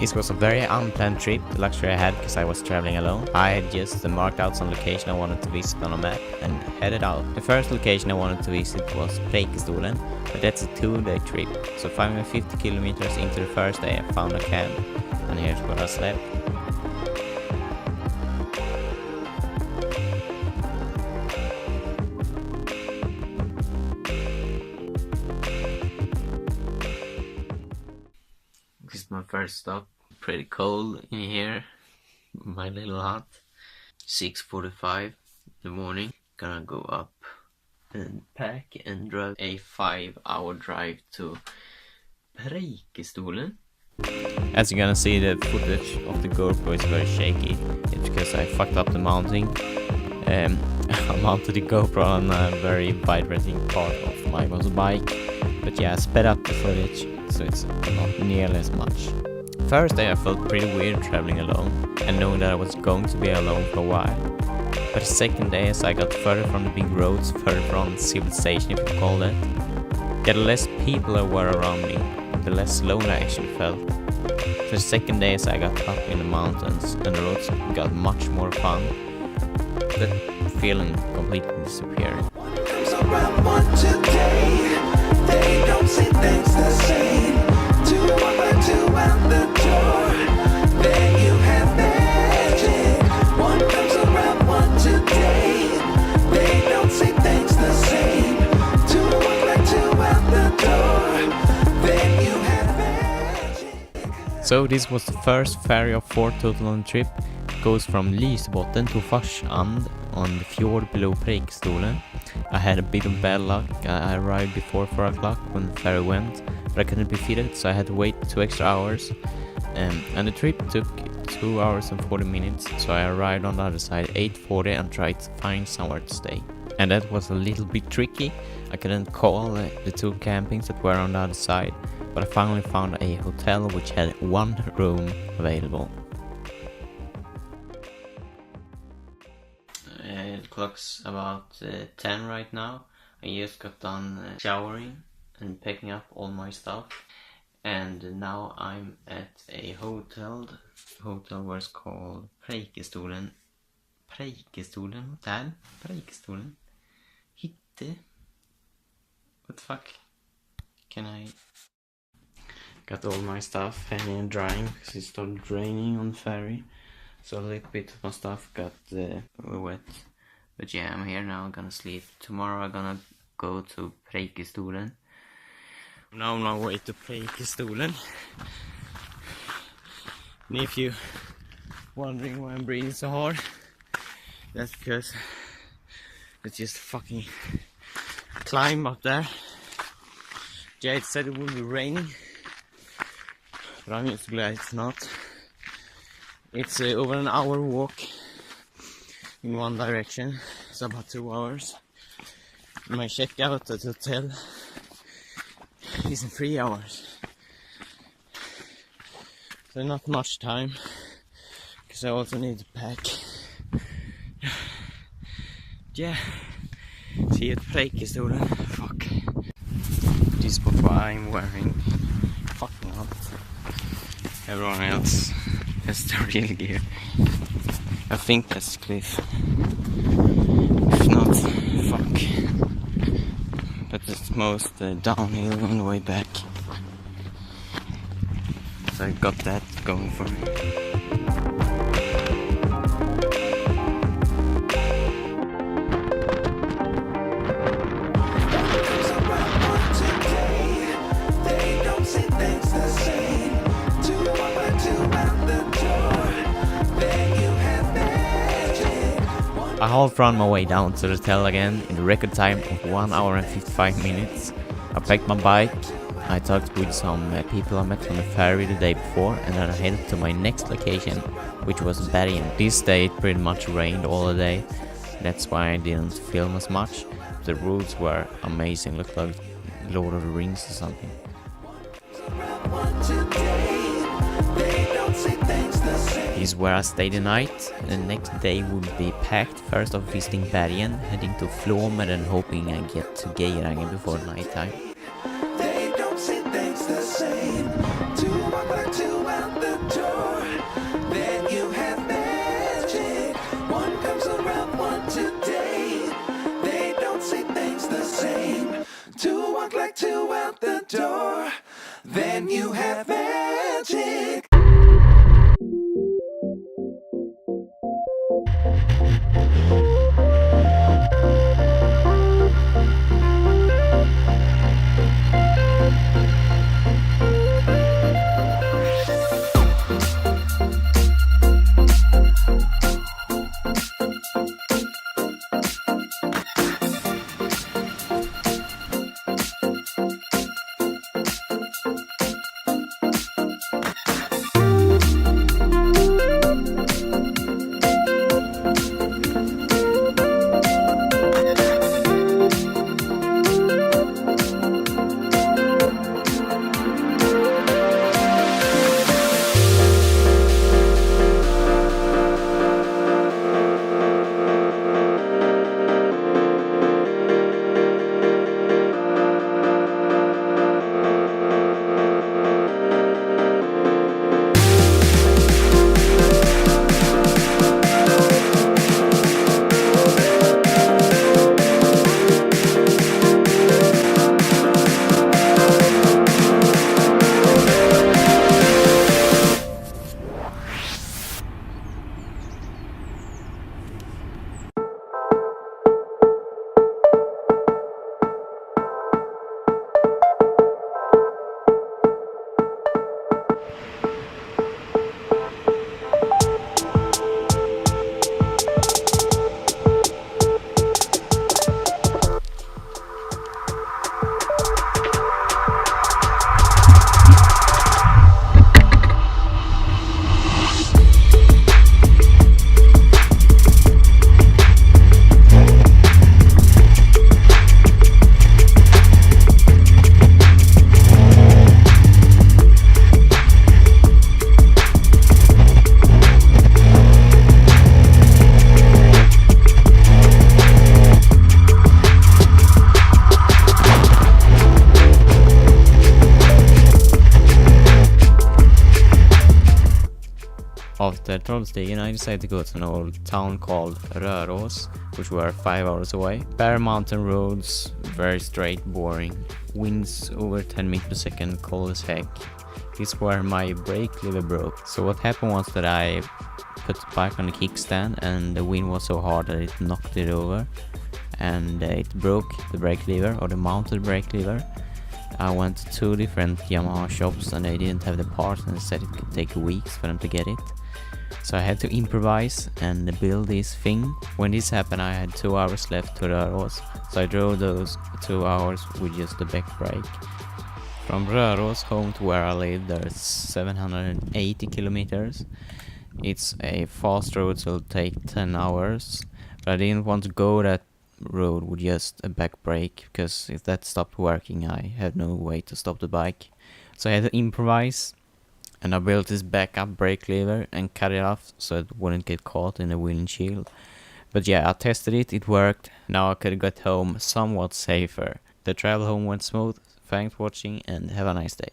This was a very unplanned trip, the luxury I had because I was traveling alone. I had just marked out some location I wanted to visit on a map and headed out. The first location I wanted to visit was Preikestolen, but that's a 2-day trip. So 550 kilometers into the first day I found a camp, and here's where I slept. This is my first stop. Pretty cold in here, my little hut. 6:45 in the morning. Gonna go up and pack and drive a 5-hour drive to Preikestolen. As you're gonna see, the footage of the GoPro is very shaky. It's because I fucked up the mounting. I mounted the GoPro on a very vibrating part of my motorbike. But yeah, I sped up the footage, so it's not nearly as much. First day I felt pretty weird traveling alone, and knowing that I was going to be alone for a while. But the second day, as I got further from the big roads, further from civilization if you call it, the less people there were around me, the less lonely I actually felt. For the second day, as I got up in the mountains and the roads got much more fun, that feeling completely disappeared. They don't see things the same. 2 by 2 out the door. Then you have magic. One comes around, one today. They don't see things the same. 2 by 2 out the door. Then you have magic. So this was the first ferry of 4 total on the trip. It goes from Lysbotten to Farsand on the fjord below Preikestolen. I had a bit of bad luck. I arrived before 4 o'clock when the ferry went, but I couldn't be fitted, so I had to wait 2 extra hours. And the trip took 2 hours and 40 minutes, so I arrived on the other side 8:40 and tried to find somewhere to stay. And that was a little bit tricky. I couldn't call the 2 campings that were on the other side, but I finally found a hotel which had 1 room available. The clock's about 10 right now. I just got done showering and packing up all my stuff, and now I'm at a hotel where it's called Preikestolen. Preikestolen? Hitte? What the fuck? Can I... Got all my stuff hanging and drying because it started raining on the ferry. So a little bit of my stuff got wet. But yeah, I'm here now, I'm gonna sleep. Tomorrow I'm gonna go to Preikestolen. Now I'm on my way to Preikestolen. And if you're wondering why I'm breathing so hard, that's because it's just fucking climb up there. Jade said it would be raining, but I'm just glad it's not. It's over an hour walk in one direction. It's about 2 hours. My checkout at the hotel is in 3 hours. So not much time, because I also need to pack. Yeah. See you at Preikestolen. Fuck. This is what I'm wearing. Fucking hot. Everyone else has the real gear. I think that's Cliff. If not, fuck. But it's most downhill on the way back. So I got that going for me. I half ran my way down to the hotel again in the record time of 1 hour and 55 minutes. I packed my bike, I talked with some people I met on the ferry the day before, and then I headed to my next location, which was Bergen. This day it pretty much rained all the day, that's why I didn't film as much. The roads were amazing, looked like Lord of the Rings or something. This is where I stayed the night. The next day would be packed, first off visiting Bergen, heading to Flom and then hoping I get to Geiranger before night time. They don't see things the same. 2 by 2 out the door. then you have magic. After Trollstigen, I decided to go to an old town called Rörås, which were 5 hours away. Bare mountain roads, very straight, boring. Winds over 10 meters per second, cold as heck. This is where my brake lever broke. So what happened was that I put the bike on the kickstand and the wind was so hard that it knocked it over. And it broke the brake lever, or the mounted brake lever. I went to 2 different Yamaha shops and they didn't have the parts and said it could take weeks for them to get it. So I had to improvise and build this thing. When this happened I had 2 hours left to Rörås, so I drove those 2 hours with just the back brake. From Rörås home to where I live there's 780 kilometers. It's a fast road, so it'll take 10 hours. But I didn't want to go that road with just a back brake, because if that stopped working I had no way to stop the bike. So I had to improvise, and I built this backup brake lever and cut it off so it wouldn't get caught in the windshield. But yeah, I tested it, it worked. Now I could get home somewhat safer. The travel home went smooth. Thanks for watching and have a nice day.